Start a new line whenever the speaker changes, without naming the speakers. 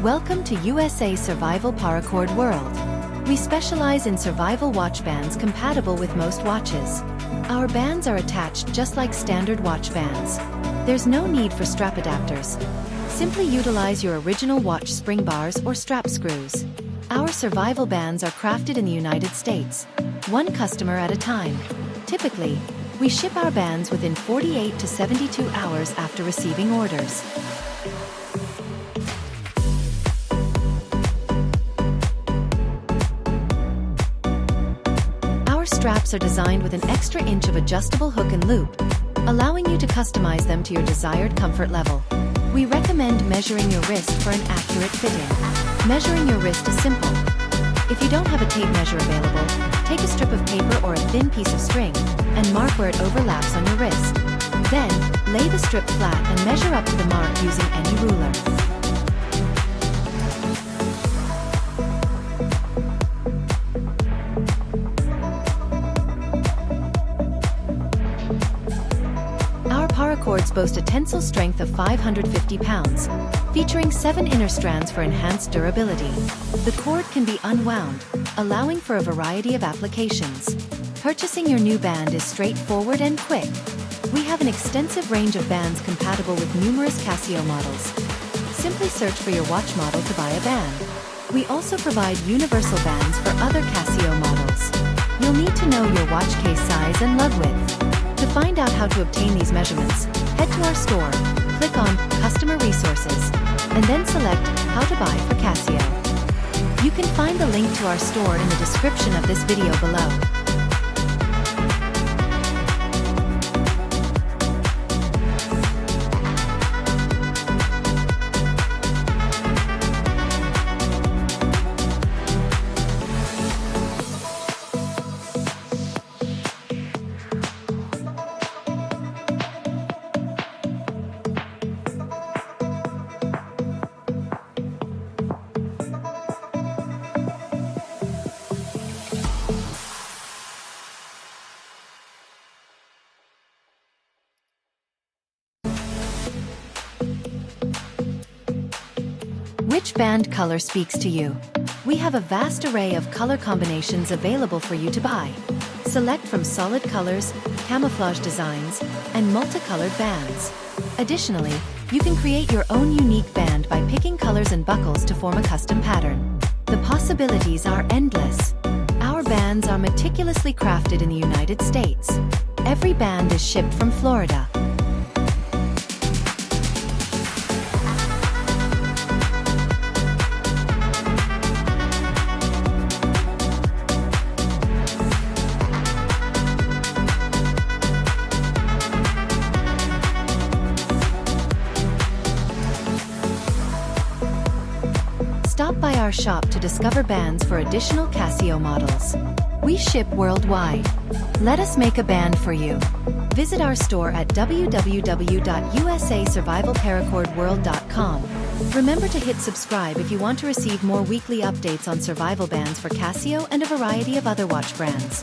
Welcome to USA Survival Paracord World. We specialize in survival watch bands compatible with most watches. Our bands are attached just like standard watch bands. There's no need for strap adapters. Simply utilize your original watch spring bars or strap screws. Our survival bands are crafted in the United States, one customer at a time. Typically, we ship our bands within 48 to 72 hours after receiving orders. Our straps are designed with an extra inch of adjustable hook and loop, allowing you to customize them to your desired comfort level. We recommend measuring your wrist for an accurate fitting. Measuring your wrist is simple. If you don't have a tape measure available, take a strip of paper or a thin piece of string and mark where it overlaps on your wrist. Then, lay the strip flat and measure up to the mark using any ruler. Paracords boast a tensile strength of 550 pounds, featuring 7 inner strands for enhanced durability. The cord can be unwound, allowing for a variety of applications. Purchasing your new band is straightforward and quick. We have an extensive range of bands compatible with numerous Casio models. Simply search for your watch model to buy a band. We also provide universal bands for other Casio models. You'll need to know your watch case size and lug width. To find out how to obtain these measurements, head to our store, click on Customer Resources, and then select How to Buy for Casio. You can find the link to our store in the description of this video below. Which band color speaks to you? We have a vast array of color combinations available for you to buy. Select from solid colors, camouflage designs, and multicolored bands. Additionally, you can create your own unique band by picking colors and buckles to form a custom pattern. The possibilities are endless. Our bands are meticulously crafted in the United States. Every band is shipped from Florida. Stop by our shop to discover bands for additional Casio models. We ship worldwide. Let us make a band for you. Visit our store at www.usasurvivalparacordworld.com. Remember to hit subscribe if you want to receive more weekly updates on survival bands for Casio and a variety of other watch brands.